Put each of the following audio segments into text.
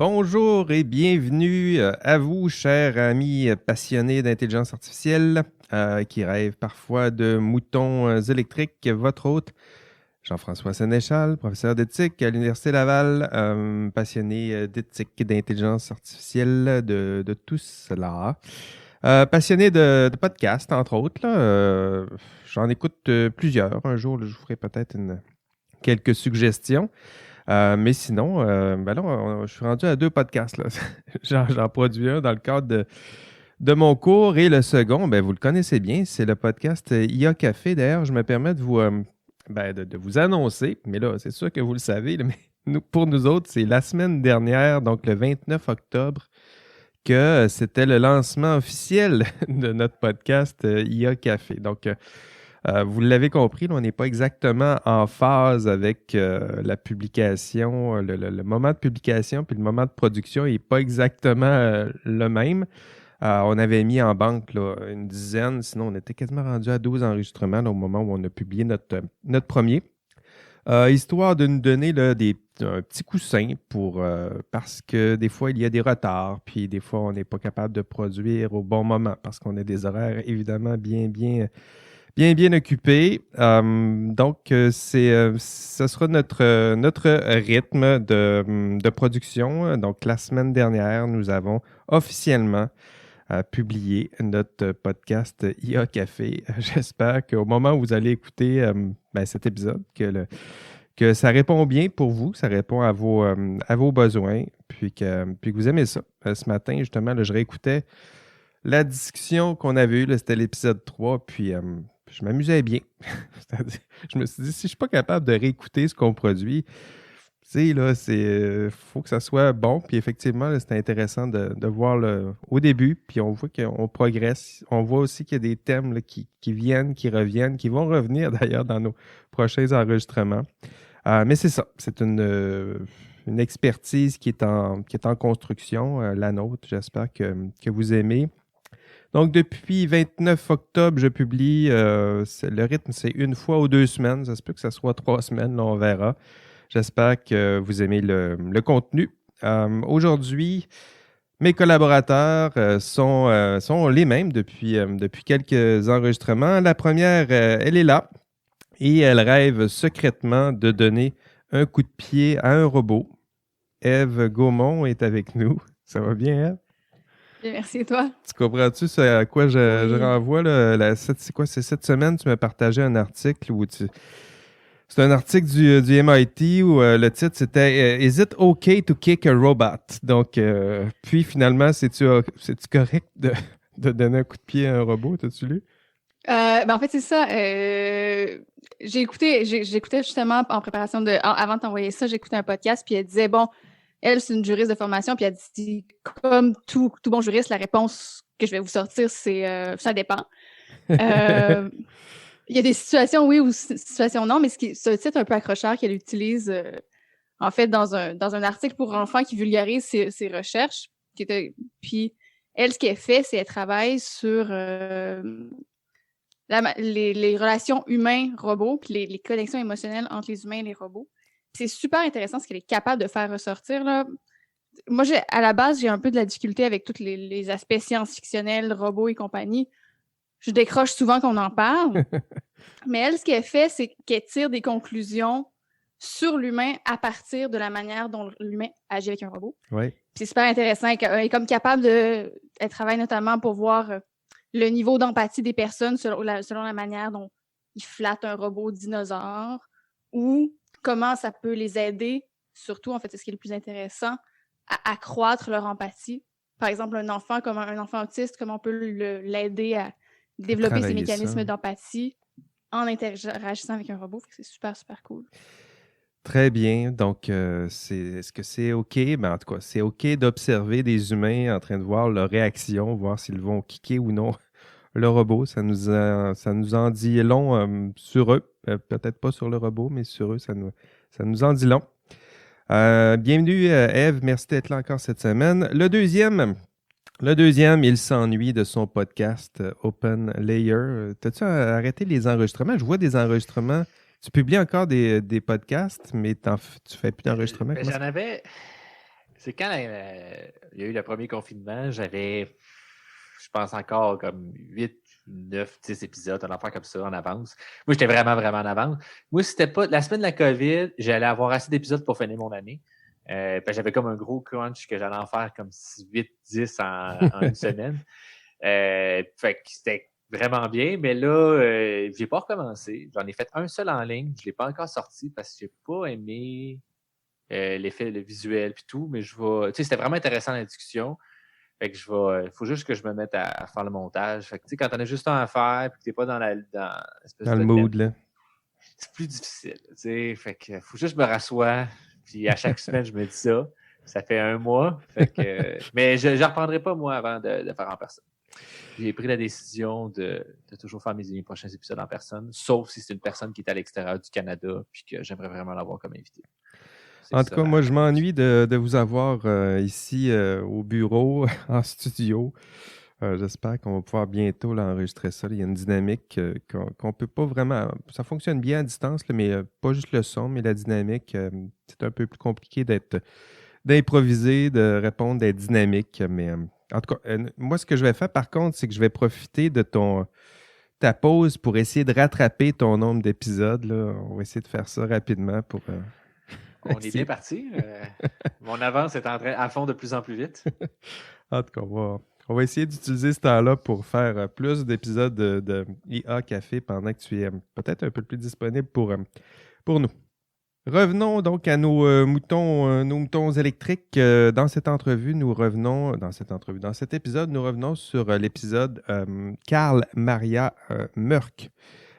Bonjour et bienvenue à vous, chers amis passionnés d'intelligence artificielle qui rêvent parfois de moutons électriques. Votre hôte, Jean-François Sénéchal, professeur d'éthique à l'Université Laval, passionné d'éthique et d'intelligence artificielle, de tout cela. Passionné de podcasts, entre autres. Là, j'en écoute plusieurs. Un jour, là, je vous ferai peut-être quelques suggestions. Mais sinon, ben là, je suis rendu à 2 podcasts. Là. J'en produis un dans le cadre de mon cours et le second, ben, vous le connaissez bien, c'est le podcast IA Café. D'ailleurs, je me permets de vous, de vous annoncer, mais là, c'est sûr que vous le savez, là, mais pour nous autres, c'est la semaine dernière, donc le 29 octobre, que c'était le lancement officiel de notre podcast IA Café. Donc, vous l'avez compris, là, on n'est pas exactement en phase avec la publication, le moment de publication puis le moment de production n'est pas exactement le même. On avait mis en banque là, une dizaine, sinon on était quasiment rendu à 12 enregistrements là, au moment où on a publié notre premier. Histoire de nous donner là, un petit coussin parce que des fois il y a des retards, puis des fois on n'est pas capable de produire au bon moment parce qu'on a des horaires évidemment bien occupés. Donc, ce sera notre rythme de production. Donc, la semaine dernière, nous avons officiellement publié notre podcast IA Café. J'espère qu'au moment où vous allez écouter cet épisode, que ça répond bien pour vous, ça répond à vos besoins, puis que vous aimez ça. Ce matin, justement, là, je réécoutais la discussion qu'on avait eue, là, c'était l'épisode 3, puis je m'amusais bien. C'est-à-dire, je me suis dit, si je ne suis pas capable de réécouter ce qu'on produit, tu sais, là, faut que ça soit bon. Puis effectivement, là, c'était intéressant de voir au début, puis on voit qu'on progresse. On voit aussi qu'il y a des thèmes là, qui viennent, qui reviennent, qui vont revenir d'ailleurs dans nos prochains enregistrements. Mais c'est ça, c'est une expertise qui est en construction, la nôtre. J'espère que vous aimez. Donc, depuis 29 octobre, je publie. Le rythme, c'est 1 fois ou 2 semaines. Ça se peut que ça soit 3 semaines, là, on verra. J'espère que vous aimez le contenu. Aujourd'hui, mes collaborateurs sont les mêmes depuis quelques enregistrements. La première, elle est là et elle rêve secrètement de donner un coup de pied à un robot. Ève Gaumont est avec nous. Ça va bien, Ève? Merci, et toi? Tu comprends-tu à quoi je renvoie? Là, c'est quoi? C'est cette semaine, tu m'as partagé un article où c'est un article du MIT où le titre c'était Is it okay to kick a robot? Donc, puis finalement, c'est-tu correct de donner un coup de pied à un robot? T'as-tu lu? En fait, c'est ça. J'écoutais justement en préparation avant de t'envoyer ça, j'écoutais un podcast, puis elle disait, bon, elle, c'est une juriste de formation, puis elle dit, comme tout bon juriste, la réponse que je vais vous sortir, c'est ça dépend. Il y a des situations oui ou situations non, mais c'est un titre un peu accrocheur qu'elle utilise en fait dans un article pour enfants qui vulgarise ses recherches. Puis elle, ce qu'elle fait, c'est qu'elle travaille sur les relations humains-robots, puis les connexions émotionnelles entre les humains et les robots. Puis c'est super intéressant ce qu'elle est capable de faire ressortir, là. Moi, à la base, j'ai un peu de la difficulté avec tous les aspects science-fictionnels, robots et compagnie. Je décroche souvent qu'on en parle. Mais elle, ce qu'elle fait, c'est qu'elle tire des conclusions sur l'humain à partir de la manière dont l'humain agit avec un robot. Oui. Puis c'est super intéressant. Elle est comme capable elle travaille notamment pour voir le niveau d'empathie des personnes selon la manière dont ils flattent un robot dinosaure ou comment ça peut les aider, surtout, en fait, c'est ce qui est le plus intéressant, à accroître leur empathie. Par exemple, un enfant autiste, comment on peut l'aider à développer ses mécanismes d'empathie en interagissant avec un robot. C'est super, super cool. Très bien. Donc, est-ce que c'est OK? Ben, en tout cas, c'est OK d'observer des humains en train de voir leur réaction, voir s'ils vont kicker ou non le robot. Ça nous en dit long sur eux. Peut-être pas sur le robot, mais sur eux, ça nous en dit long. Bienvenue, Ève. Merci d'être là encore cette semaine. Le deuxième, il s'ennuie de son podcast Open Layer. T'as-tu arrêté les enregistrements? Je vois des enregistrements. Tu publies encore des podcasts, mais tu fais plus d'enregistrements. J'en avais. C'est quand il y a eu le premier confinement, j'avais, je pense encore comme 8, 9, 10 épisodes, un affaire comme ça en avance. Moi, j'étais vraiment, vraiment en avance. Moi, c'était pas la semaine de la COVID, j'allais avoir assez d'épisodes pour finir mon année. J'avais comme un gros crunch que j'allais en faire comme 8, 10 en une semaine. Fait que c'était vraiment bien, mais là, j'ai pas recommencé. J'en ai fait un seul en ligne. Je l'ai pas encore sorti parce que j'ai pas aimé l'effet, le visuel puis tout, mais je vais. Tu sais, c'était vraiment intéressant la discussion. Fait que je vais. Faut juste que je me mette à faire le montage. Fait que tu sais, quand t'en as juste un à faire puis que t'es pas dans l'espèce Dans de le mood, thème, là. c'est plus difficile. Tu sais, fait que faut juste me rasseoir. Puis à chaque semaine, je me dis ça. Ça fait 1 mois. Fait que, mais je ne reprendrai pas, moi, avant de faire en personne. J'ai pris la décision de toujours faire mes prochains épisodes en personne, sauf si c'est une personne qui est à l'extérieur du Canada puis que j'aimerais vraiment l'avoir comme invité. En tout cas, moi, je m'ennuie de vous avoir ici au bureau, en studio. J'espère qu'on va pouvoir bientôt enregistrer ça. Il y a une dynamique qu'on peut pas vraiment. Ça fonctionne bien à distance, là, mais pas juste le son, mais la dynamique. C'est un peu plus compliqué d'improviser, de répondre, d'être dynamique. Mais en tout cas, moi, ce que je vais faire, par contre, c'est que je vais profiter de ta pause pour essayer de rattraper ton nombre d'épisodes. Là. On va essayer de faire ça rapidement pour. On est bien parti. Mon avance est à fond de plus en plus vite. En tout cas, on va essayer d'utiliser ce temps-là pour faire plus d'épisodes de IA Café pendant que tu es peut-être un peu plus disponible pour nous. Revenons donc à nos moutons électriques. Dans cet épisode, nous revenons sur l'épisode Carl Maria Mørk.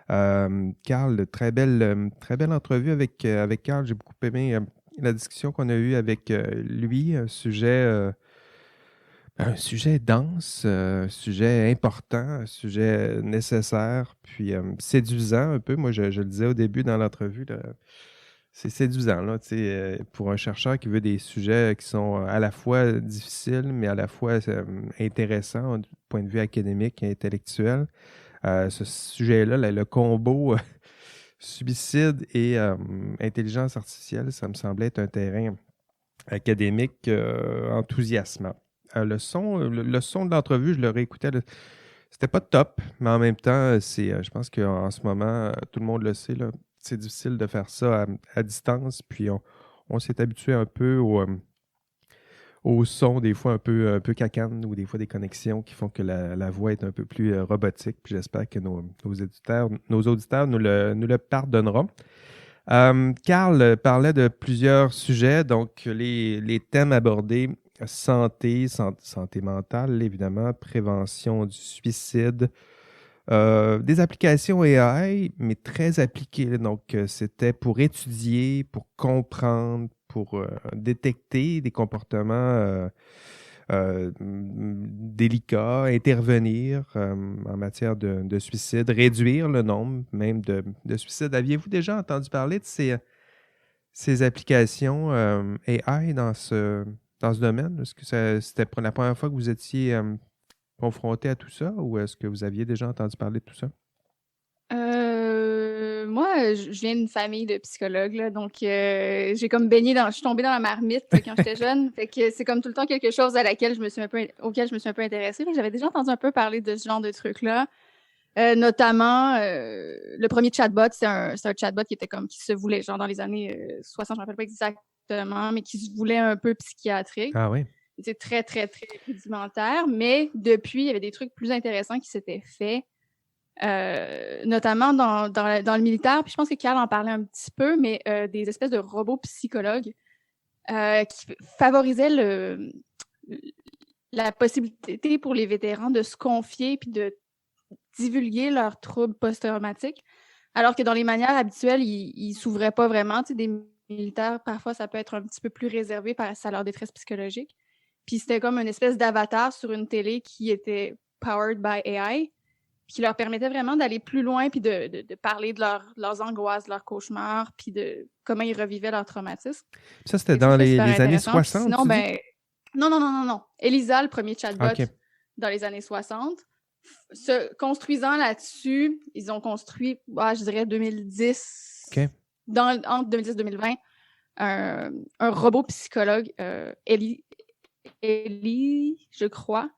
Carl, très belle entrevue avec Carl. J'ai beaucoup aimé la discussion qu'on a eue avec lui, un sujet dense, un sujet important, un sujet nécessaire, puis séduisant un peu. Moi, je le disais au début dans l'entrevue, là, c'est séduisant là, pour un chercheur qui veut des sujets qui sont à la fois difficiles, mais à la fois intéressants du point de vue académique et intellectuel. Ce sujet-là, le combo suicide et intelligence artificielle, ça me semblait être un terrain académique enthousiasmant. Le son de l'entrevue, je le réécoutais, c'était pas top, mais en même temps, je pense qu'en ce moment, tout le monde le sait, là, c'est difficile de faire ça à distance, puis on s'est habitué un peu au son, des fois un peu cacane, ou des fois des connexions qui font que la voix est un peu plus robotique, puis j'espère que nos auditeurs nous le pardonneront. Carl parlait de plusieurs sujets, donc les thèmes abordés, santé mentale, évidemment, prévention du suicide, des applications AI, mais très appliquées. Donc, c'était pour étudier, pour comprendre, pour détecter des comportements délicats, intervenir en matière de suicide, réduire le nombre même de suicides. Aviez-vous déjà entendu parler de ces applications AI dans ce domaine? Est-ce que c'était pour la première fois que vous étiez confronté à tout ça ou est-ce que vous aviez déjà entendu parler de tout ça? Moi, je viens d'une famille de psychologues, là, donc j'ai comme je suis tombée dans la marmite quand j'étais jeune. Fait que c'est comme tout le temps quelque chose auquel je me suis un peu intéressée. Fait que j'avais déjà entendu un peu parler de ce genre de trucs-là. Notamment, le premier chatbot, c'est un chatbot qui se voulait, genre dans les années 60, je ne me rappelle pas exactement, mais qui se voulait un peu psychiatrique. Ah oui? C'était très, très, très rudimentaire, mais depuis, il y avait des trucs plus intéressants qui s'étaient faits. Notamment dans le militaire, puis je pense que Carl en parlait un petit peu, mais des espèces de robots psychologues qui favorisaient la possibilité pour les vétérans de se confier puis de divulguer leurs troubles post-traumatiques, alors que dans les manières habituelles, ils s'ouvraient pas vraiment. Tu sais, des militaires, parfois, ça peut être un petit peu plus réservé face à leur détresse psychologique. Puis c'était comme une espèce d'avatar sur une télé qui était powered by AI, qui leur permettait vraiment d'aller plus loin puis de parler de leurs angoisses, de leurs cauchemars, puis de comment ils revivaient leur traumatisme. Ça, c'était dans les années 60? Sinon, non. Elisa, le premier chatbot dans les années 60. Se construisant là-dessus, ils ont construit, je dirais 2010, entre 2010 et 2020, un robot psychologue, Ellie, je crois,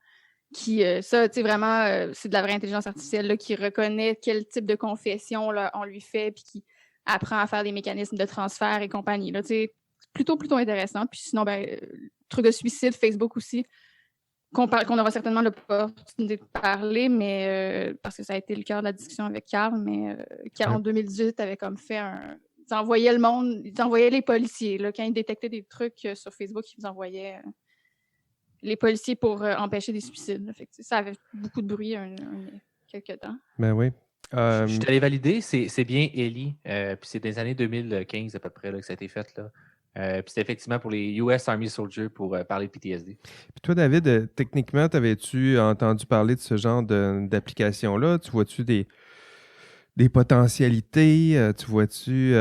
qui, ça, tu sais, vraiment, c'est de la vraie intelligence artificielle là, qui reconnaît quel type de confession là, on lui fait, puis qui apprend à faire des mécanismes de transfert et compagnie. Là, tu sais, plutôt intéressant. Puis sinon, truc de suicide, Facebook aussi, qu'on aura certainement l'opportunité de parler, mais parce que ça a été le cœur de la discussion avec Carl, mais qui en 2018 avait comme fait ils envoyaient le monde, ils envoyaient les policiers. Là, quand ils détectaient des trucs sur Facebook, ils envoyaient les policiers pour empêcher des suicides. Fait que, ça avait beaucoup de bruit quelques temps. Ben oui. Je suis allé valider, c'est bien Ellie. Puis c'est des années 2015 à peu près là, que ça a été fait. Là. Puis c'est effectivement pour les US Army Soldiers pour parler de PTSD. Puis toi, David, techniquement, t'avais-tu entendu parler de ce genre d'application-là? Tu vois-tu des potentialités? Tu vois-tu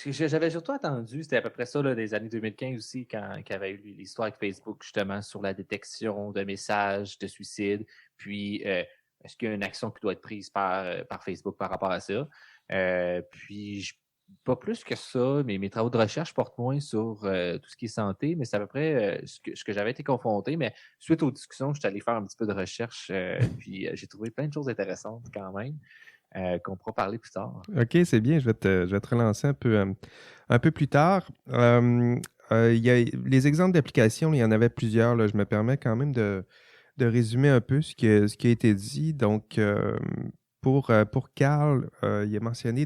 J'avais surtout attendu, c'était à peu près ça là, des années 2015 aussi, quand il y avait eu l'histoire avec Facebook justement sur la détection de messages de suicide. Puis est-ce qu'il y a une action qui doit être prise par Facebook par rapport à ça? Puis pas plus que ça, mais mes travaux de recherche portent moins sur tout ce qui est santé, mais c'est à peu près ce que j'avais été confronté. Mais suite aux discussions, je suis allé faire un petit peu de recherche, puis j'ai trouvé plein de choses intéressantes quand même qu'on pourra parler plus tard. OK, c'est bien. Je vais te relancer un peu plus tard. Il y a les exemples d'applications, il y en avait plusieurs. Là. Je me permets quand même de résumer un peu ce qui a été dit. Donc, pour Carl, il a mentionné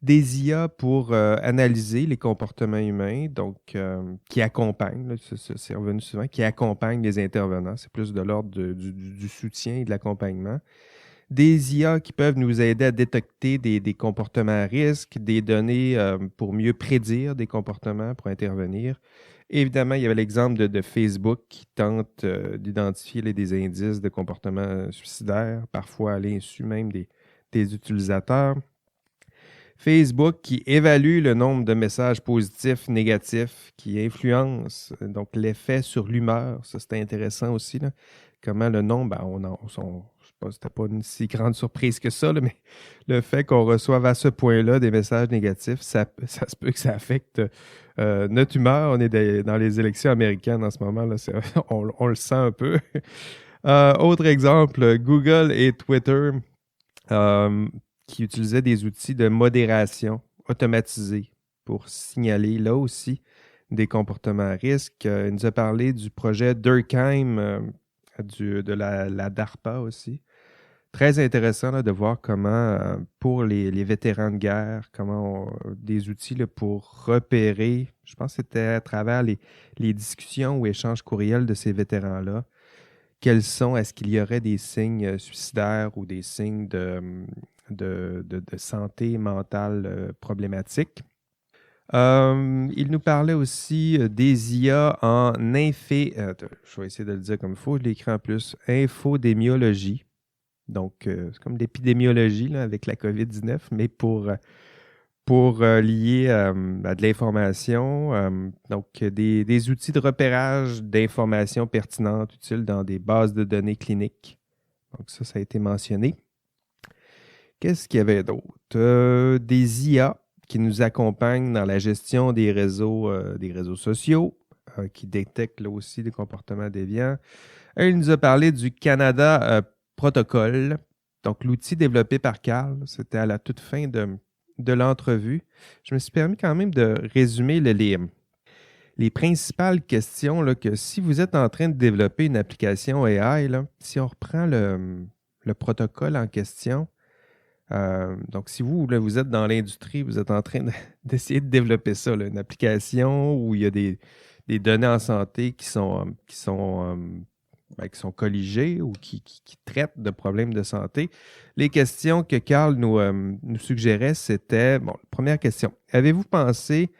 des IA pour analyser les comportements humains, donc qui accompagnent, là, c'est revenu souvent, qui accompagnent les intervenants. C'est plus de l'ordre du soutien et de l'accompagnement. Des IA qui peuvent nous aider à détecter des comportements à risque, des données pour mieux prédire des comportements, pour intervenir. Évidemment, il y avait l'exemple de Facebook qui tente d'identifier des indices de comportements suicidaires, parfois à l'insu même des utilisateurs. Facebook qui évalue le nombre de messages positifs, négatifs, qui influence donc l'effet sur l'humeur. Ça, c'était intéressant aussi. Là. Comment le nombre, je sais pas, c'était pas une si grande surprise que ça, là, mais le fait qu'on reçoive à ce point-là des messages négatifs, ça se peut que ça affecte notre humeur. On est dans les élections américaines en ce moment, là, on le sent un peu. Autre exemple, Google et Twitter qui utilisaient des outils de modération automatisés pour signaler là aussi des comportements à risque. Il nous a parlé du projet Durkheim, de la DARPA aussi. Très intéressant là, de voir comment, pour les vétérans de guerre, des outils là, pour repérer, je pense que c'était à travers les discussions ou échanges courriels de ces vétérans-là, est-ce qu'il y aurait des signes suicidaires ou des signes de santé mentale problématique. Il nous parlait aussi des IA en je vais essayer de le dire comme il faut, je l'ai écrit en plus, infodémiologie. Donc, c'est comme l'épidémiologie là, avec la COVID-19, mais pour lier à de l'information. Donc, des outils de repérage d'informations pertinentes utiles dans des bases de données cliniques. Donc, ça a été mentionné. Qu'est-ce qu'il y avait d'autre? Des IA qui nous accompagnent dans la gestion des réseaux sociaux, qui détectent là aussi des comportements déviants. Il nous a parlé du Canada Protocol, donc l'outil développé par Carl. C'était à la toute fin de l'entrevue. Je me suis permis quand même de résumer les principales questions là, que si vous êtes en train de développer une application AI, là, si on reprend le protocole en question, donc si vous êtes dans l'industrie, vous êtes en train d'essayer de développer ça, là, une application où il y a des données en santé qui sont colligées ou qui traitent de problèmes de santé. Les questions que Carl nous suggérait, c'était, première question, avez-vous pensé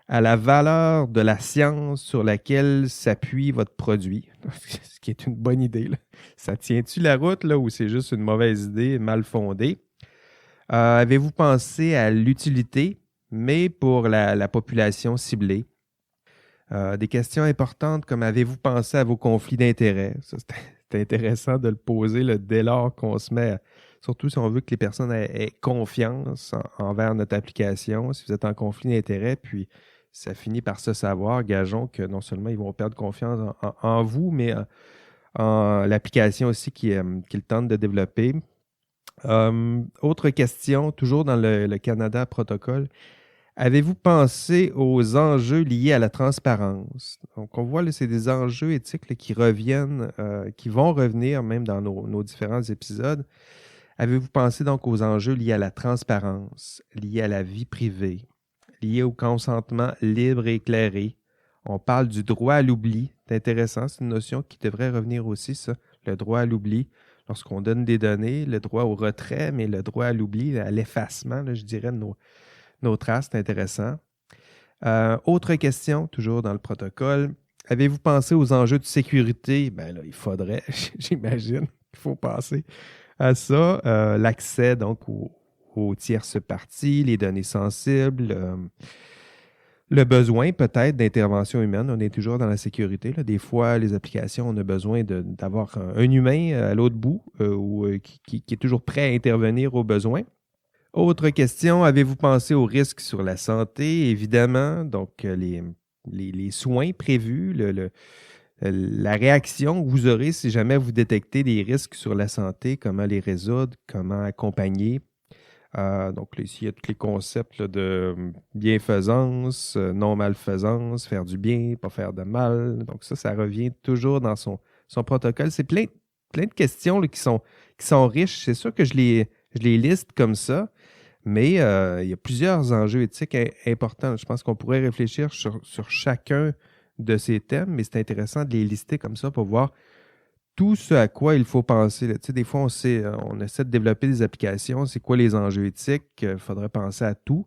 à la valeur de la science sur laquelle s'appuie votre produit? Ce qui est une bonne idée. Là. Ça tient-tu la route là, ou c'est juste une mauvaise idée mal fondée? Avez-vous pensé à l'utilité, mais pour la population ciblée? Des questions importantes comme avez-vous pensé à vos conflits d'intérêts? Ça, c'est intéressant de le poser là, dès lors qu'on se met surtout si on veut que les personnes aient confiance envers notre application. Si vous êtes en conflit d'intérêts, puis ça finit par se savoir, gageons que non seulement ils vont perdre confiance en vous, mais en l'application aussi qu'ils tentent de développer. Autre question, toujours dans le Canada protocole. Avez-vous pensé aux enjeux liés à la transparence? Donc, on voit là, c'est des enjeux éthiques là, qui reviennent, qui vont revenir même dans nos différents épisodes. Avez-vous pensé donc aux enjeux liés à la transparence, liés à la vie privée, liés au consentement libre et éclairé? On parle du droit à l'oubli. C'est intéressant, c'est une notion qui devrait revenir aussi, ça, le droit à l'oubli. Lorsqu'on donne des données, le droit au retrait, mais le droit à l'oubli, à l'effacement, là, je dirais, de nos traces, c'est intéressant. Autre question, toujours dans le protocole. Avez-vous pensé aux enjeux de sécurité? Ben là, il faudrait, j'imagine, il faut penser à ça. L'accès, donc, aux tierces parties, les données sensibles, le besoin peut-être d'intervention humaine. On est toujours dans la sécurité, là. Des fois, les applications, on a besoin d'avoir un humain à l'autre bout qui est toujours prêt à intervenir aux besoins. Autre question, avez-vous pensé aux risques sur la santé? Évidemment, donc les soins prévus, la réaction que vous aurez si jamais vous détectez des risques sur la santé, comment les résoudre, comment accompagner. Donc là, ici, il y a tous les concepts là, de bienfaisance, non-malfaisance, faire du bien, pas faire de mal. Donc ça revient toujours dans son protocole. C'est plein de questions là, qui sont riches. C'est sûr que je les liste comme ça, mais il y a plusieurs enjeux éthiques importants. Je pense qu'on pourrait réfléchir sur chacun de ces thèmes, mais c'est intéressant de les lister comme ça pour voir tout ce à quoi il faut penser. Là. Tu sais, des fois, on essaie de développer des applications. C'est quoi les enjeux éthiques? Il faudrait penser à tout.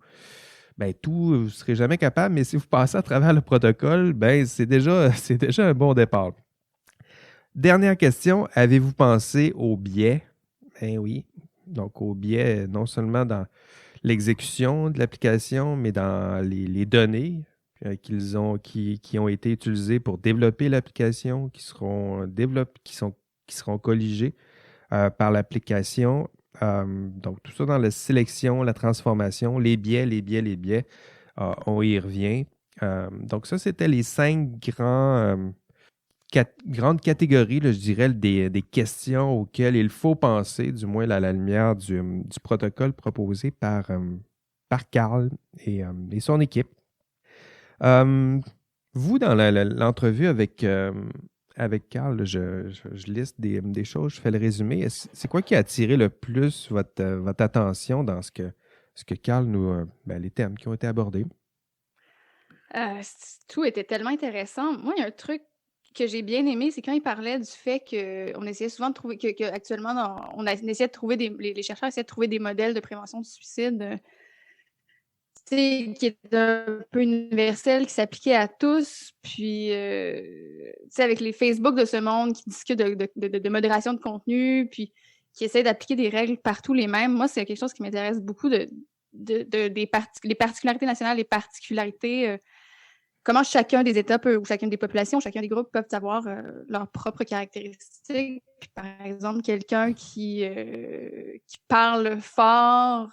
Ben, tout, vous ne serez jamais capable, mais si vous passez à travers le protocole, ben, c'est déjà un bon départ. Dernière question, avez-vous pensé aux biais? Ben oui. Donc, aux biais, non seulement dans l'exécution de l'application, mais dans les données qui ont été utilisées pour développer l'application, qui seront colligées par l'application. Donc, tout ça dans la sélection, la transformation, les biais. On y revient. Donc, ça, c'était les 5 grandes catégories, là, je dirais, des questions auxquelles il faut penser, du moins à la lumière du protocole proposé par Carl et son équipe. Vous, dans l'entrevue avec Carl, là, je liste des choses, je fais le résumé. C'est quoi qui a attiré le plus votre attention dans ce que Carl les thèmes qui ont été abordés? Tout était tellement intéressant. Moi, il y a un truc que j'ai bien aimé, c'est quand il parlait du fait qu'on essayait souvent de trouver, qu'actuellement, essayait de trouver les chercheurs essaient de trouver des modèles de prévention du suicide qui est un peu universel, qui s'appliquait à tous. Puis, avec les Facebook de ce monde qui discutent de modération de contenu, puis qui essaient d'appliquer des règles partout les mêmes. Moi, c'est quelque chose qui m'intéresse beaucoup, les particularités nationales, les particularités, comment chacun des États ou chacune des populations, chacun des groupes peuvent avoir leurs propres caractéristiques. Puis, par exemple, quelqu'un qui parle fort,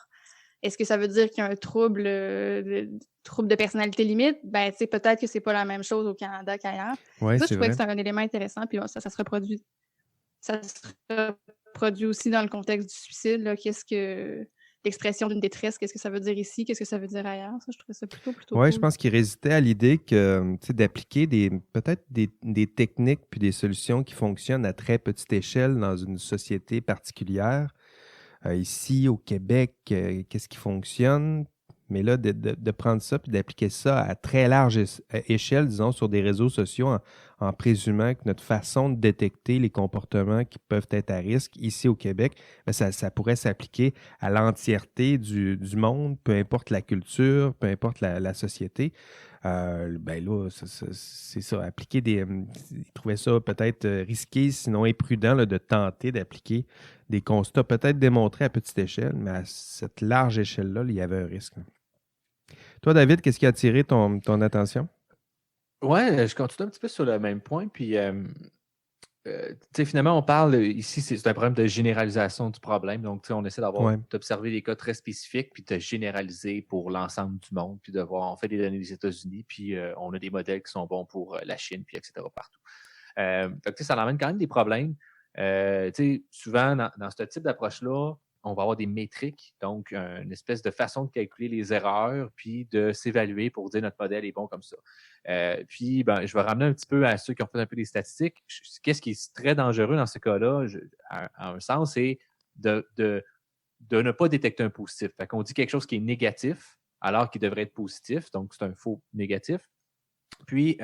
est-ce que ça veut dire qu'il y a un trouble de personnalité limite? Ben, peut-être que c'est pas la même chose au Canada qu'ailleurs. Ouais, ça, je trouvais vrai. que c'est un élément intéressant. Puis ça se reproduit. Ça se reproduit aussi dans le contexte du suicide. Là. Qu'est-ce que l'expression d'une détresse, qu'est-ce que ça veut dire ici? Qu'est-ce que ça veut dire ailleurs? Ça, je trouvais ça plutôt Oui, cool. je pense qu'il résitait à l'idée que d'appliquer peut-être des techniques puis des solutions qui fonctionnent à très petite échelle dans une société particulière. Ici, au Québec, qu'est-ce qui fonctionne? Mais là, de prendre ça et d'appliquer ça à très large échelle, disons, sur des réseaux sociaux, en présumant que notre façon de détecter les comportements qui peuvent être à risque ici au Québec, bien, ça pourrait s'appliquer à l'entièreté du monde, peu importe la culture, peu importe la société. Ben là, c'est ça, appliquer ils trouvaient ça peut-être risqué, sinon imprudent, là, de tenter d'appliquer des constats peut-être démontrés à petite échelle, mais à cette large échelle-là, il y avait un risque. Toi, David, qu'est-ce qui a attiré ton attention? Ouais, je continue un petit peu sur le même point. Puis finalement, on parle ici, c'est un problème de généralisation du problème. Donc, on essaie d'observer des cas très spécifiques, puis de généraliser pour l'ensemble du monde, puis de voir, on fait des données des États-Unis, puis on a des modèles qui sont bons pour la Chine, puis etc. partout. Donc, ça amène quand même des problèmes. Souvent, dans ce type d'approche-là, on va avoir des métriques, donc une espèce de façon de calculer les erreurs, puis de s'évaluer pour dire notre modèle est bon comme ça. Puis, je vais ramener un petit peu à ceux qui ont fait un peu des statistiques. Qu'est-ce qui est très dangereux dans ce cas-là, à un sens, c'est de ne pas détecter un positif. Fait qu'on dit quelque chose qui est négatif, alors qu'il devrait être positif, donc c'est un faux négatif. Puis,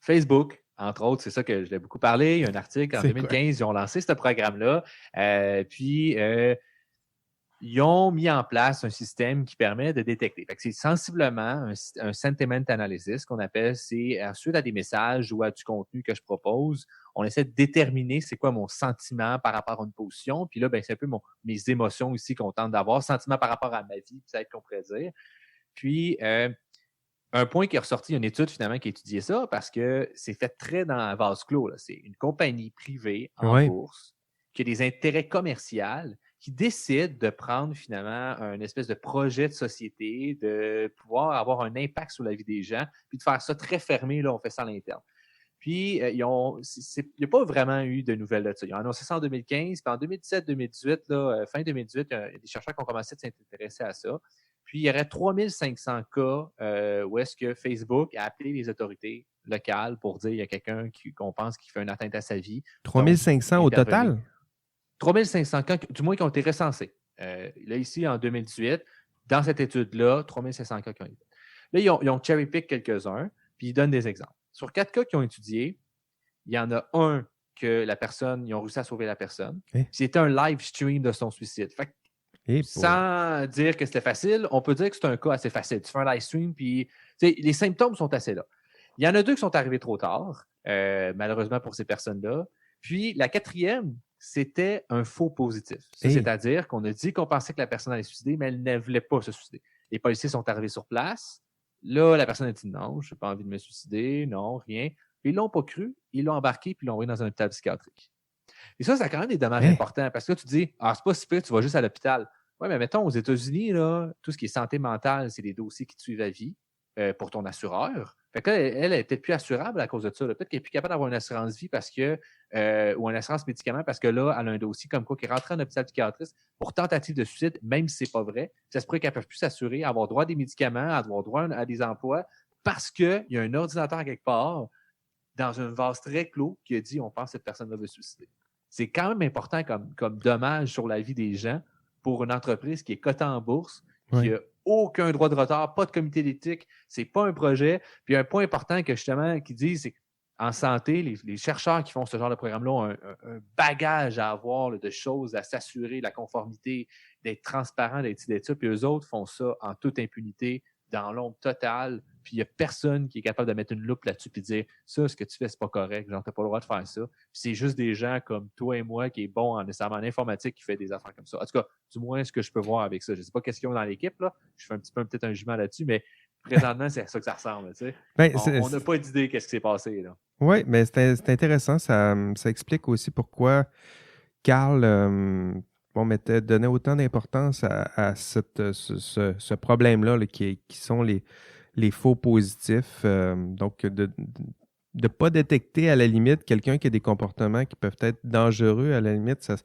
Facebook, entre autres, c'est ça que je l'ai beaucoup parlé. Il y a un article en 2015, ils ont lancé ce programme-là. Puis, ils ont mis en place un système qui permet de détecter. Fait que c'est sensiblement un sentiment analysis qu'on appelle. C'est suite à des messages ou à du contenu que je propose, on essaie de déterminer c'est quoi mon sentiment par rapport à une position. Puis là, c'est un peu mes émotions ici qu'on tente d'avoir. Sentiment par rapport à ma vie, peut-être qu'on pourrait dire. Puis, un point qui est ressorti, il y a une étude finalement qui a étudié ça parce que c'est fait très dans un vase clos. C'est une compagnie privée en bourse qui a des intérêts commerciaux qui décide de prendre finalement un espèce de projet de société, de pouvoir avoir un impact sur la vie des gens, puis de faire ça très fermé, là, on fait ça à l'interne. Puis, il n'y a pas vraiment eu de nouvelles de ça. Ils ont annoncé ça en 2015, puis en 2017-2018, fin 2018, il y a des chercheurs qui ont commencé à s'intéresser à ça. Puis, il y aurait 3500 cas où est-ce que Facebook a appelé les autorités locales pour dire qu'il y a quelqu'un qu'on pense qui fait une atteinte à sa vie. 3500 au total? 3500 cas, du moins qui ont été recensés. Là, ici, en 2018, dans cette étude-là, 3500 cas qui ont été faits. Là, ils ont cherry-pick quelques-uns, puis ils donnent des exemples. Sur 4 cas qu'ils ont étudiés, il y en a un que ils ont réussi à sauver la personne. C'était un live stream de son suicide. Fait que, sans dire que c'était facile, on peut dire que c'est un cas assez facile. Tu fais un live stream, puis les symptômes sont assez là. Il y en a 2 qui sont arrivés trop tard, malheureusement pour ces personnes-là. Puis la 4e, c'était un faux positif. C'est-à-dire qu'on a dit qu'on pensait que la personne allait se suicider, mais elle ne voulait pas se suicider. Les policiers sont arrivés sur place. Là, la personne a dit non, je n'ai pas envie de me suicider, non, rien. Puis ils ne l'ont pas cru, ils l'ont embarqué puis ils l'ont envoyé dans un hôpital psychiatrique. Et ça a quand même des dommages importants parce que là, tu dis, c'est pas si pire, tu vas juste à l'hôpital. Oui, mais mettons, aux États-Unis, là, tout ce qui est santé mentale, c'est des dossiers qui te suivent à vie pour ton assureur. Fait que là, elle est peut-être plus assurable à cause de ça. Peut-être qu'elle est plus capable d'avoir une assurance vie parce que, ou une assurance médicaments parce que là, elle a un dossier comme quoi qui est rentré en hôpital psychiatrique pour tentative de suicide, même si ce n'est pas vrai. Ça se pourrait qu'elle ne peut plus s'assurer, avoir droit à des médicaments, avoir droit à des emplois parce qu'il y a un ordinateur quelque part dans un vase très clos qui a dit on pense que cette personne-là veut se suicider. C'est quand même important comme dommage sur la vie des gens pour une entreprise qui est cotée en bourse, qui a aucun droit de retard, pas de comité d'éthique, c'est pas un projet. Puis un point important que justement qu'ils disent, c'est qu'en santé, les chercheurs qui font ce genre de programme-là ont un bagage à avoir de choses à s'assurer, la conformité, d'être transparent, d'être ça. Puis eux autres font ça en toute impunité, dans l'ombre totale. Puis il n'y a personne qui est capable de mettre une loupe là-dessus et de dire ça, ce que tu fais, c'est pas correct, genre, t'as pas le droit de faire ça. Puis c'est juste des gens comme toi et moi qui est bon nécessairement en informatique qui fait des affaires comme ça. En tout cas, du moins, ce que je peux voir avec ça. Je ne sais pas qu'est-ce qu'ils ont dans l'équipe, là. Je fais un petit peu peut-être un jugement là-dessus, mais présentement, c'est à ça que ça ressemble. Tu sais. On n'a pas d'idée qu'est-ce qui s'est passé, là. Oui, mais c'est intéressant. Ça explique aussi pourquoi Carl donnait autant d'importance à ce problème-là là, qui sont les faux positifs. Donc, de ne pas détecter à la limite quelqu'un qui a des comportements qui peuvent être dangereux, à la limite, ça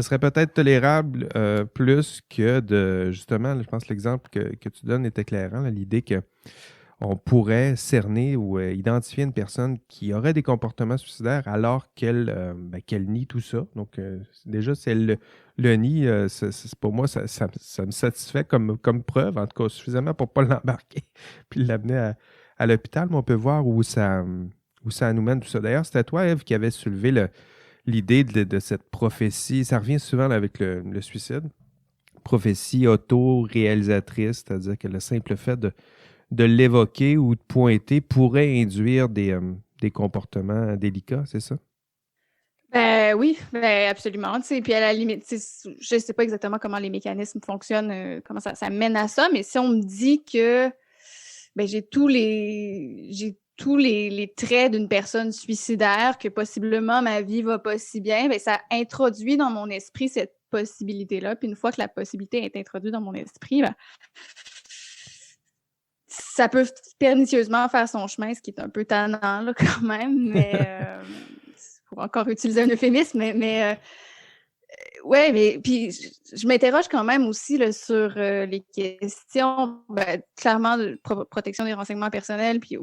serait peut-être tolérable plus que de, justement, je pense que l'exemple que tu donnes est éclairant, là, l'idée qu'on pourrait cerner ou identifier une personne qui aurait des comportements suicidaires alors qu'elle nie tout ça. Donc, déjà, si elle le nie, pour moi, ça me satisfait comme preuve, en tout cas suffisamment pour ne pas l'embarquer puis l'amener à l'hôpital, mais on peut voir où ça nous mène tout ça. D'ailleurs, c'était toi, Ève, qui avait soulevé l'idée de cette prophétie. Ça revient souvent là, avec le suicide. Prophétie auto-réalisatrice, c'est-à-dire que le simple fait de l'évoquer ou de pointer pourrait induire des comportements délicats, c'est ça? Oui, absolument. Puis à la limite, je ne sais pas exactement comment les mécanismes fonctionnent, comment ça mène à ça, mais si on me dit que j'ai tous tous les traits d'une personne suicidaire, que possiblement ma vie va pas si bien, bien, ça introduit dans mon esprit cette possibilité-là. Puis une fois que la possibilité est introduite dans mon esprit, ben, ça peut pernicieusement faire son chemin, ce qui est un peu tannant là, quand même, mais pour encore utiliser un euphémisme, mais ouais, mais puis je m'interroge quand même aussi là, sur les questions, ben, clairement de protection des renseignements personnels, puis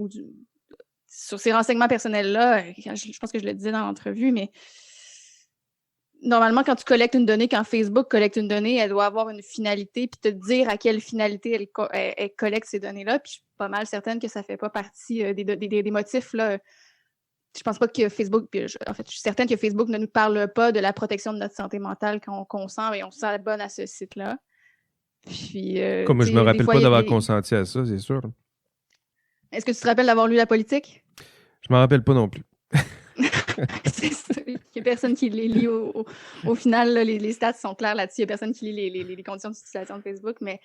sur ces renseignements personnels-là, je pense que je le disais dans l'entrevue, mais normalement, quand tu collectes une donnée, quand Facebook collecte une donnée, elle doit avoir une finalité, puis te dire à quelle finalité elle collecte ces données-là. Puis je suis pas mal certaine que ça fait pas partie des motifs là. Je pense pas que Facebook, en fait, je suis certaine que Facebook ne nous parle pas de la protection de notre santé mentale quand on consent et on se sent bonne à ce site-là. Puis, comme je me rappelle pas d'avoir consenti à ça, c'est sûr. Est-ce que tu te rappelles d'avoir lu La Politique? Je m'en rappelle pas non plus. C'est ça. Il n'y a personne qui les lit. Au final, là, les stats sont clairs là-dessus. Il n'y a personne qui lit les conditions d'utilisation de Facebook. Mais,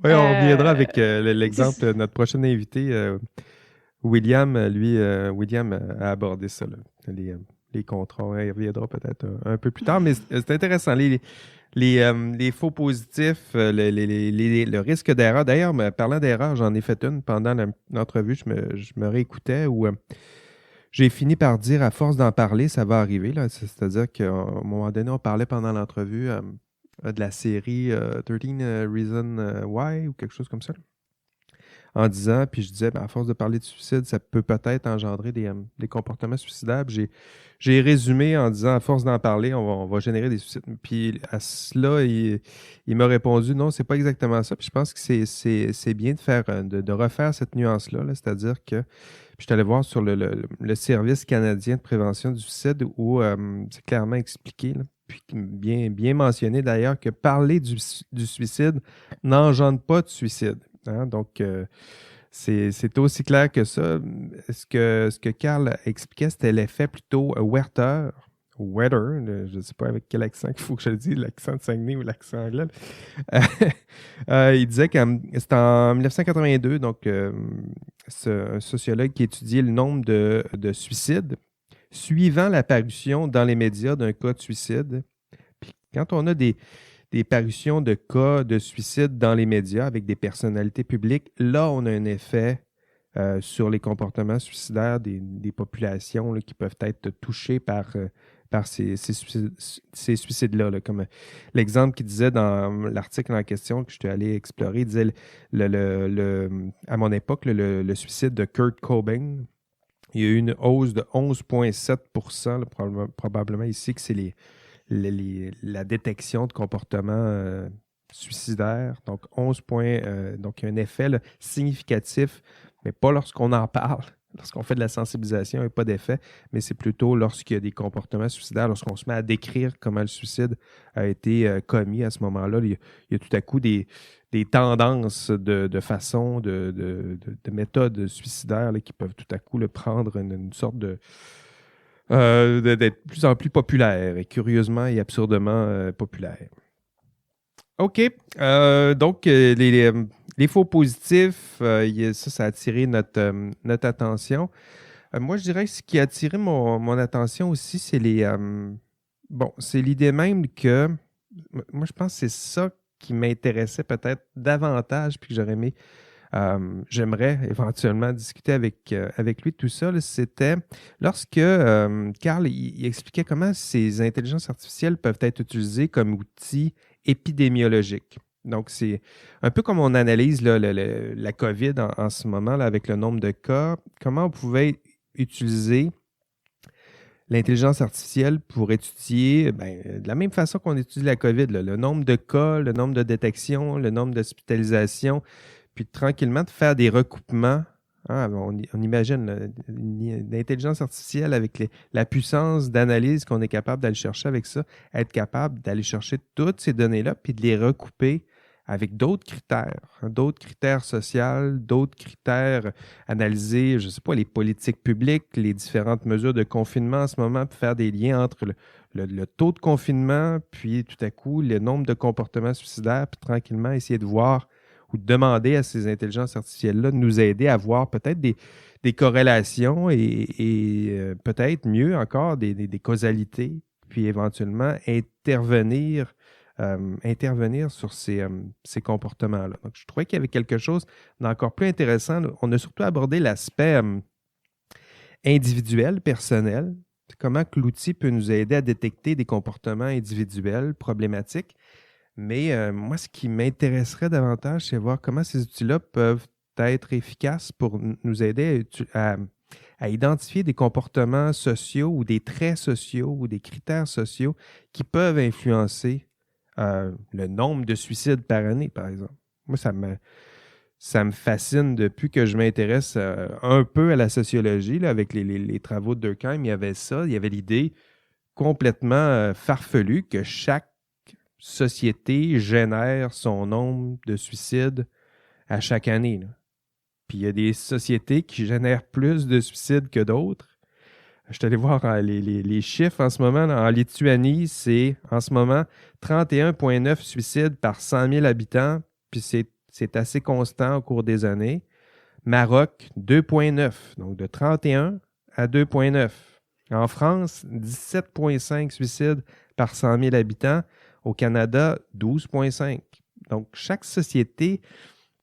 oui, on reviendra avec l'exemple de notre prochain invité. William, William a abordé ça, là, les contrats. Il reviendra peut-être un peu plus tard, mais c'est intéressant. Les faux positifs, le risque d'erreur. D'ailleurs, parlant d'erreur, j'en ai fait une pendant l'entrevue. Je me réécoutais où j'ai fini par dire, à force d'en parler, ça va arriver. Là. C'est-à-dire qu'à un moment donné, on parlait pendant l'entrevue de la série 13 Reasons Why ou quelque chose comme ça. En disant, puis je disais, à force de parler de suicide, ça peut peut-être engendrer des comportements suicidaires. J'ai résumé en disant, à force d'en parler, on va générer des suicides. Puis à cela, il m'a répondu, non, c'est pas exactement ça. Puis je pense que c'est bien de refaire cette nuance-là, là, c'est-à-dire que, puis je suis allé voir sur le Service canadien de prévention du suicide où c'est clairement expliqué, là, puis bien mentionné d'ailleurs, que parler du suicide n'engendre pas de suicide. Hein? Donc, c'est aussi clair que ça. Ce que Carl expliquait, c'était l'effet plutôt Werther, je ne sais pas avec quel accent qu'il faut que je le dise, l'accent de Saguenay ou l'accent anglais. Il disait que c'était en 1982, donc un sociologue qui étudiait le nombre de suicides suivant l'apparition dans les médias d'un cas de suicide. Puis quand on a des parutions de cas de suicide dans les médias avec des personnalités publiques, là, on a un effet sur les comportements suicidaires des populations là, qui peuvent être touchées par ces suicides-là. Là. Comme l'exemple qu'il disait dans l'article en question que je suis allé explorer, il disait à mon époque, le suicide de Kurt Cobain, il y a eu une hausse de 11,7 %, probablement ici que c'est la détection de comportements suicidaires. Donc, 11 points. Donc, il y a un effet là, significatif, mais pas lorsqu'on en parle. Lorsqu'on fait de la sensibilisation, il n'y a pas d'effet, mais c'est plutôt lorsqu'il y a des comportements suicidaires, lorsqu'on se met à décrire comment le suicide a été commis à ce moment-là. Il y a tout à coup des tendances de façon, de méthodes suicidaires là, qui peuvent tout à coup prendre une sorte d'être de plus en plus populaire, et curieusement et absurdement populaire. OK. Donc, les faux positifs, ça a attiré notre attention. Moi, je dirais que ce qui a attiré mon attention aussi, c'est c'est l'idée même que, moi, je pense que c'est ça qui m'intéressait peut-être davantage, puis que j'aimerais éventuellement discuter avec lui de tout ça. Là, c'était lorsque Carl il expliquait comment ces intelligences artificielles peuvent être utilisées comme outils épidémiologiques. Donc, c'est un peu comme on analyse là, la COVID en ce moment là, avec le nombre de cas. Comment on pouvait utiliser l'intelligence artificielle pour étudier, de la même façon qu'on étudie la COVID, là, le nombre de cas, le nombre de détections, le nombre d'hospitalisations, puis tranquillement de faire des recoupements. Hein, on imagine l'intelligence artificielle avec la puissance d'analyse qu'on est capable d'aller chercher avec ça, être capable d'aller chercher toutes ces données-là, puis de les recouper avec d'autres critères sociaux, d'autres critères analysés, je ne sais pas, les politiques publiques, les différentes mesures de confinement en ce moment, pour faire des liens entre le taux de confinement, puis tout à coup, le nombre de comportements suicidaires, puis tranquillement essayer de voir ou demander à ces intelligences artificielles-là de nous aider à voir peut-être des corrélations et peut-être mieux encore des causalités, puis éventuellement intervenir sur ces comportements-là. Donc, je trouvais qu'il y avait quelque chose d'encore plus intéressant. On a surtout abordé l'aspect individuel, personnel. Comment que l'outil peut nous aider à détecter des comportements individuels problématiques. Mais moi, ce qui m'intéresserait davantage, c'est voir comment ces outils-là peuvent être efficaces pour nous aider à identifier des comportements sociaux ou des traits sociaux ou des critères sociaux qui peuvent influencer le nombre de suicides par année, par exemple. Moi, ça me fascine depuis que je m'intéresse un peu à la sociologie. Là, avec les travaux de Durkheim, il y avait ça. Il y avait l'idée complètement farfelue que chaque société génère son nombre de suicides à chaque année. Là. Puis il y a des sociétés qui génèrent plus de suicides que d'autres. Je suis allé voir les chiffres en ce moment. Là. En Lituanie, c'est en ce moment 31,9 suicides par 100 000 habitants. Puis c'est assez constant au cours des années. Maroc, 2,9. Donc de 31 à 2,9. En France, 17,5 suicides par 100 000 habitants. Au Canada, 12,5. Donc chaque société,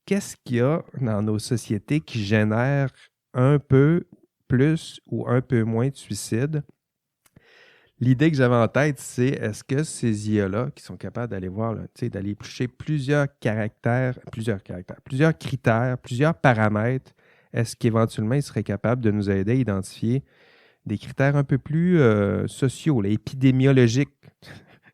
qu'est-ce qu'il y a dans nos sociétés qui génère un peu plus ou un peu moins de suicides? L'idée que j'avais en tête, c'est est-ce que ces IA-là, qui sont capables d'aller voir, là, d'aller éplucher plusieurs critères, plusieurs paramètres, est-ce qu'éventuellement, ils seraient capables de nous aider à identifier des critères un peu plus sociaux, là, épidémiologiques,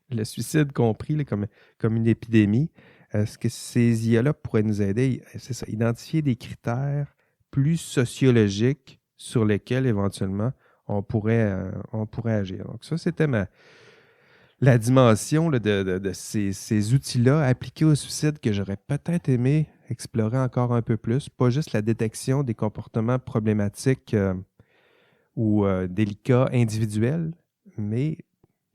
le suicide compris là, comme une épidémie? Est-ce que ces IA-là pourraient nous aider, c'est ça, identifier des critères plus sociologiques sur lesquels, éventuellement, on pourrait agir. Donc, ça, c'était la dimension là, de ces outils-là appliqués au suicide que j'aurais peut-être aimé explorer encore un peu plus. Pas juste la détection des comportements problématiques ou délicats individuels, mais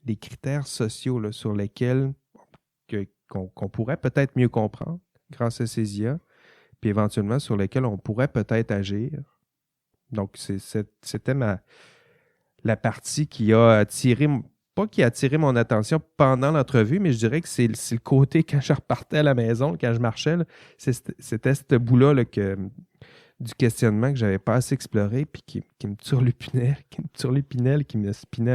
des critères sociaux là, sur lesquels qu'on pourrait peut-être mieux comprendre grâce à ces IA, puis éventuellement sur lesquels on pourrait peut-être agir. Donc, c'était la partie qui a attiré mon attention pendant l'entrevue, mais je dirais que c'est le côté quand je repartais à la maison, quand je marchais, là, c'était ce bout-là là, du questionnement que je n'avais pas assez exploré, puis qui me turlupinait, qui me spinait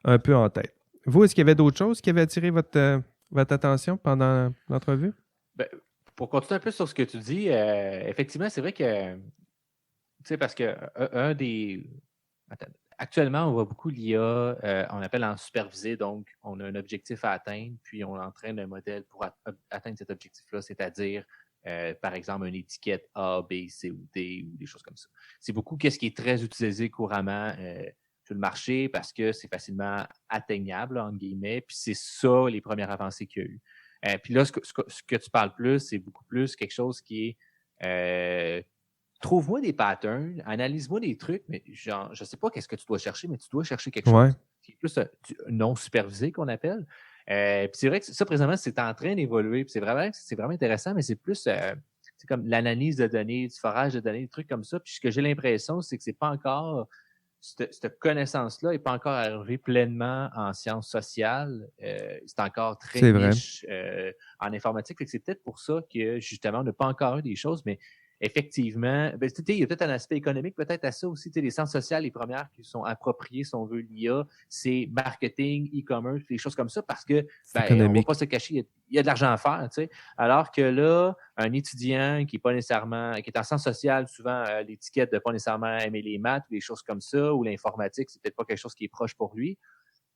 un peu en tête. Vous, est-ce qu'il y avait d'autres choses qui avaient attiré votre attention pendant l'entrevue? Ben, pour continuer un peu sur ce que tu dis, effectivement, c'est vrai que, tu sais, parce que actuellement, on voit beaucoup l'IA, on appelle en supervisé, donc on a un objectif à atteindre, puis on entraîne un modèle pour atteindre cet objectif-là, c'est-à-dire, par exemple, une étiquette A, B, C ou D ou des choses comme ça. C'est beaucoup qu'est-ce qui est très utilisé couramment sur le marché parce que c'est facilement atteignable, entre guillemets, puis c'est ça les premières avancées qu'il y a eu. Puis là, ce que tu parles plus, c'est beaucoup plus quelque chose qui est trouve-moi des patterns, analyse-moi des trucs, mais genre, je ne sais pas qu'est-ce que tu dois chercher, mais tu dois chercher quelque chose qui est plus non supervisé qu'on appelle. Puis c'est vrai que ça, présentement, c'est en train d'évoluer. Puis c'est vraiment intéressant, mais c'est plus c'est comme l'analyse de données, du forage de données, des trucs comme ça. Puis ce que j'ai l'impression, c'est que c'est pas encore cette connaissance-là n'est pas encore arrivée pleinement en sciences sociales. C'est encore très niche en informatique. Fait que c'est peut-être pour ça que, justement, on n'a pas encore eu des choses, mais effectivement, il y a peut-être un aspect économique, peut-être à ça aussi. Les sciences sociales, les premières qui sont appropriées, si on veut, l'IA, c'est marketing, e-commerce, des choses comme ça, parce que on ne va pas se cacher, il y a de l'argent à faire. T'sais. Alors que là, un étudiant qui est pas nécessairement, qui est en sciences sociales, souvent l'étiquette de pas nécessairement aimer les maths ou des choses comme ça, ou l'informatique, c'est peut-être pas quelque chose qui est proche pour lui.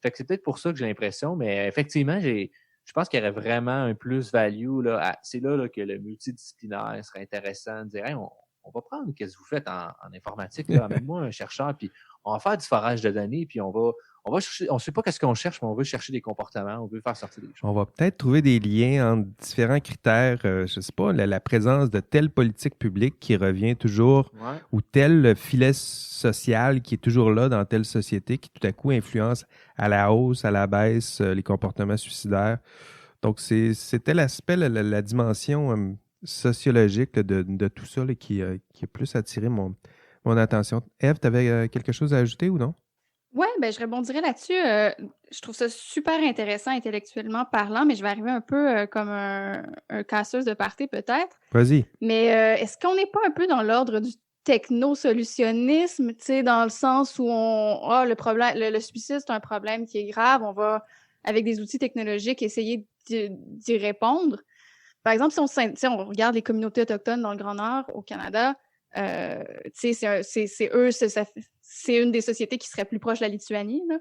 Fait que c'est peut-être pour ça que j'ai l'impression, mais effectivement, je pense qu'il y aurait vraiment un plus-value. C'est là que le multidisciplinaire serait intéressant de dire hey, on va prendre ce que vous faites en informatique, amène-moi un chercheur, puis on va faire du forage de données, puis on va chercher, on ne sait pas qu'est-ce qu'on cherche, mais on veut chercher des comportements, on veut faire sortir des choses. On va peut-être trouver des liens entre différents critères, je ne sais pas, la présence de telle politique publique qui revient toujours, ou tel filet social qui est toujours là dans telle société qui tout à coup influence à la hausse, à la baisse les comportements suicidaires. Donc, c'était l'aspect, la dimension sociologique là, de tout ça là, qui a plus attiré mon attention. Ève, tu avais quelque chose à ajouter ou non? Oui, ben, je rebondirais là-dessus. Je trouve ça super intéressant intellectuellement parlant, mais je vais arriver un peu comme un casseuse de party peut-être. Vas-y. Mais est-ce qu'on n'est pas un peu dans l'ordre du technosolutionnisme, tu sais, dans le sens où le problème, le suicide, c'est un problème qui est grave, on va, avec des outils technologiques, essayer d'y répondre. Par exemple, si on regarde les communautés autochtones dans le Grand Nord, au Canada, tu sais, c'est une des sociétés qui serait plus proche de la Lituanie, là.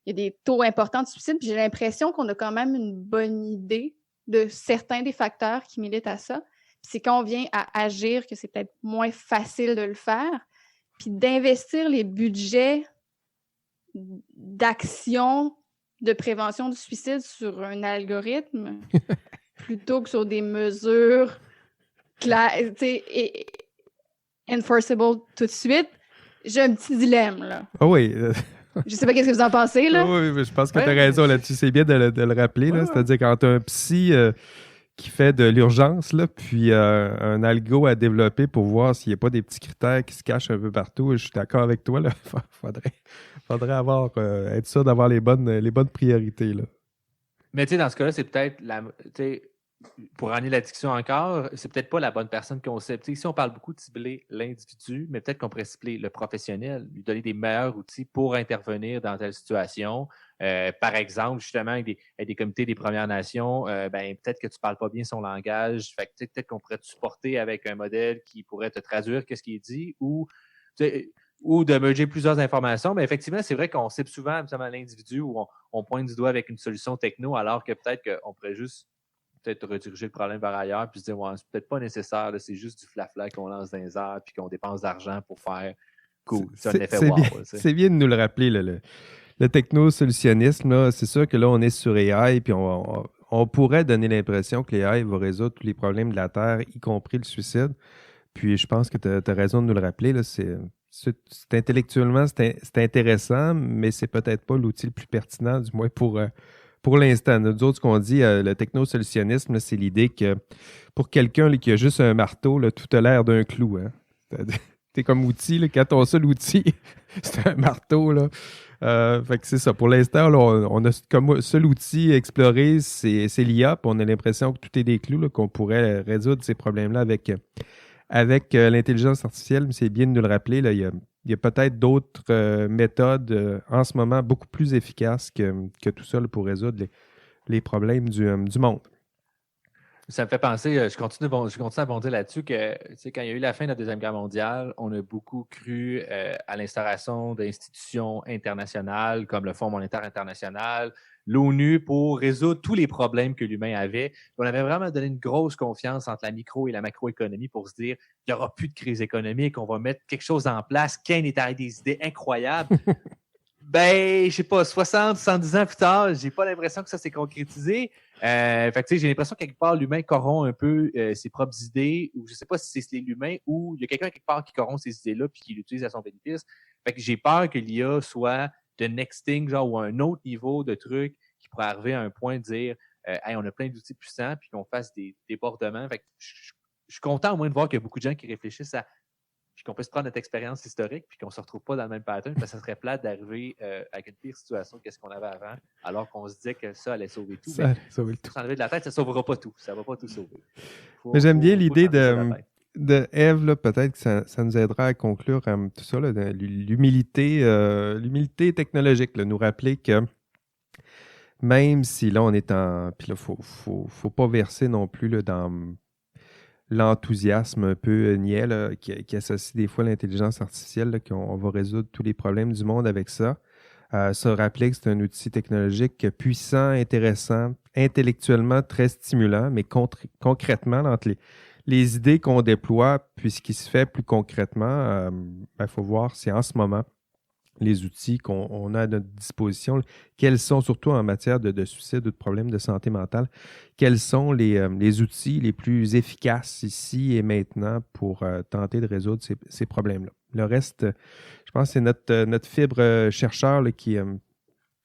Il y a des taux importants de suicide, puis j'ai l'impression qu'on a quand même une bonne idée de certains des facteurs qui militent à ça. Puis c'est quand on vient à agir que c'est peut-être moins facile de le faire, puis d'investir les budgets d'action de prévention du suicide sur un algorithme plutôt que sur des mesures claires, tu sais, enforceable tout de suite. J'ai un petit dilemme, là. Ah oui. Je sais pas qu'est-ce que vous en pensez, là. Oui, je pense que tu as raison là-dessus. C'est bien de le rappeler. Là. C'est-à-dire quand tu as un psy qui fait de l'urgence, là, puis un algo à développer pour voir s'il n'y a pas des petits critères qui se cachent un peu partout, je suis d'accord avec toi. Là. Faudrait être sûr d'avoir les bonnes priorités. Là. Mais tu sais, dans ce cas-là, c'est peut-être pour ramener l'addiction encore, c'est peut-être pas la bonne personne qu'on sait. Ici, on parle beaucoup de cibler l'individu, mais peut-être qu'on pourrait cibler le professionnel, lui donner des meilleurs outils pour intervenir dans telle situation. Par exemple, justement, avec des comités des Premières Nations, peut-être que tu ne parles pas bien son langage. Fait que peut-être qu'on pourrait te supporter avec un modèle qui pourrait te traduire ce qui est dit ou de merger plusieurs informations. Mais effectivement, c'est vrai qu'on cible souvent l'individu où on pointe du doigt avec une solution techno, alors que peut-être qu'on pourrait juste peut-être rediriger le problème vers ailleurs puis se dire c'est peut-être pas nécessaire, là, c'est juste du flafla qu'on lance dans les airs puis qu'on dépense d'argent pour faire cool. C'est un effet wow. C'est bien de nous le rappeler, le technosolutionnisme, là, c'est sûr que là, on est sur AI puis on pourrait donner l'impression que l'AI va résoudre tous les problèmes de la Terre, y compris le suicide. Puis je pense que tu as raison de nous le rappeler. Là, c'est intellectuellement, c'est intéressant, mais c'est peut-être pas l'outil le plus pertinent, du moins pour l'instant. Nous autres, ce qu'on dit, le technosolutionnisme, là, c'est l'idée que pour quelqu'un là, qui a juste un marteau, là, tout a l'air d'un clou. Hein? T'es comme outil, là, quand ton seul outil, c'est un marteau. Là. Fait que c'est ça. Pour l'instant, là, on a comme seul outil exploré, c'est l'IA. Puis on a l'impression que tout est des clous, là, qu'on pourrait résoudre ces problèmes-là avec l'intelligence artificielle. Mais c'est bien de nous le rappeler. Là, il y a peut-être d'autres méthodes en ce moment beaucoup plus efficaces que tout ça là, pour résoudre les problèmes du monde. Ça me fait penser, je continue à bondir là-dessus, que quand il y a eu la fin de la Deuxième Guerre mondiale, on a beaucoup cru à l'instauration d'institutions internationales comme le Fonds monétaire international, l'ONU, pour résoudre tous les problèmes que l'humain avait. On avait vraiment donné une grosse confiance entre la micro et la macroéconomie pour se dire qu'il n'y aura plus de crise économique, on va mettre quelque chose en place. Keynes est arrivé des idées incroyables. Je sais pas, 60, 70 ans plus tard, j'ai pas l'impression que ça s'est concrétisé. J'ai l'impression que quelque part, l'humain corrompt un peu ses propres idées, ou je sais pas si c'est l'humain ou il y a quelqu'un quelque part qui corrompt ces idées-là puis qui l'utilise à son bénéfice. Fait que j'ai peur que l'IA soit the next thing, genre, ou un autre niveau de truc qui pourrait arriver à un point de dire hey, on a plein d'outils puissants puis qu'on fasse des débordements. Fait que je suis content au moins de voir qu'il y a beaucoup de gens qui réfléchissent à puis qu'on peut se prendre notre expérience historique, puis qu'on ne se retrouve pas dans le même pattern, parce que ça serait plate d'arriver avec une pire situation qu'est-ce qu'on avait avant, alors qu'on se disait que ça allait sauver tout. Ça allait sauver tout. S'enlever de la tête, ça ne sauvera pas tout. Ça ne va pas tout sauver. Mais j'aime bien l'idée de Ève, là, peut-être que ça nous aidera à conclure tout ça, là, l'humilité technologique, là, nous rappeler que même si là, on est en... Puis là, faut pas verser non plus là, dans l'enthousiasme un peu niais là, qui associe des fois l'intelligence artificielle, là, qu'on va résoudre tous les problèmes du monde avec ça. Se rappeler que c'est un outil technologique puissant, intéressant, intellectuellement très stimulant, mais concrètement, entre les idées qu'on déploie, puis ce qui se fait plus concrètement, faut voir si en ce moment, les outils qu'on a à notre disposition, quels sont, surtout en matière de suicide ou de problèmes de santé mentale, quels sont les outils les plus efficaces ici et maintenant pour tenter de résoudre ces problèmes-là. Le reste, je pense que c'est notre fibre chercheur là, qui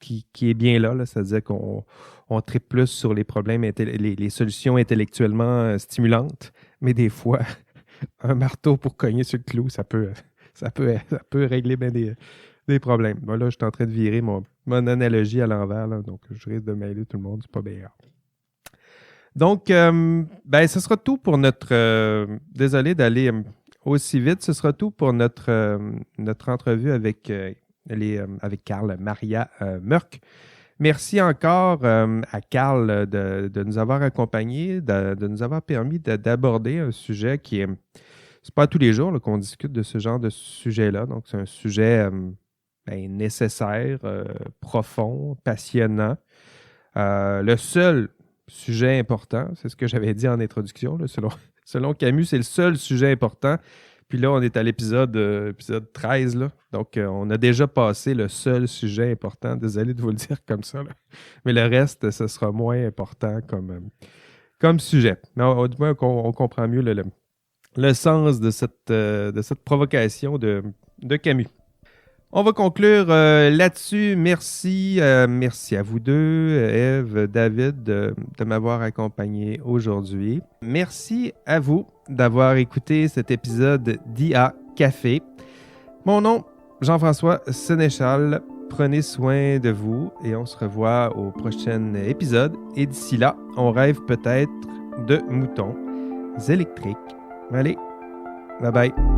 qui est bien là, c'est-à-dire qu'on tripe plus sur les problèmes, les solutions intellectuellement stimulantes, mais des fois, un marteau pour cogner sur le clou, ça peut régler bien des problèmes. Bon, là, je suis en train de virer mon analogie à l'envers, là, donc je risque de mêler tout le monde, c'est pas bien grave. Donc, ce sera tout pour notre... désolé d'aller aussi vite, ce sera tout pour notre entrevue avec Carl Maria Mørk. Merci encore à Carl de nous avoir accompagnés, de nous avoir permis d'aborder un sujet qui est... C'est pas tous les jours là, qu'on discute de ce genre de sujet-là. Donc, c'est un sujet nécessaire, profond, passionnant. Le seul sujet important, c'est ce que j'avais dit en introduction, là, selon Camus, c'est le seul sujet important. Puis là, on est à l'épisode 13. Là. Donc, on a déjà passé le seul sujet important. Désolé de vous le dire comme ça. Là. Mais le reste, ce sera moins important comme sujet. Mais du moins, on comprend mieux le sens de cette provocation de Camus. On va conclure là-dessus. Merci à vous deux, Ève, David, de m'avoir accompagné aujourd'hui. Merci à vous d'avoir écouté cet épisode d'IA Café. Mon nom, Jean-François Sénéchal. Prenez soin de vous et on se revoit au prochain épisode. Et d'ici là, on rêve peut-être de moutons électriques. Allez, bye bye.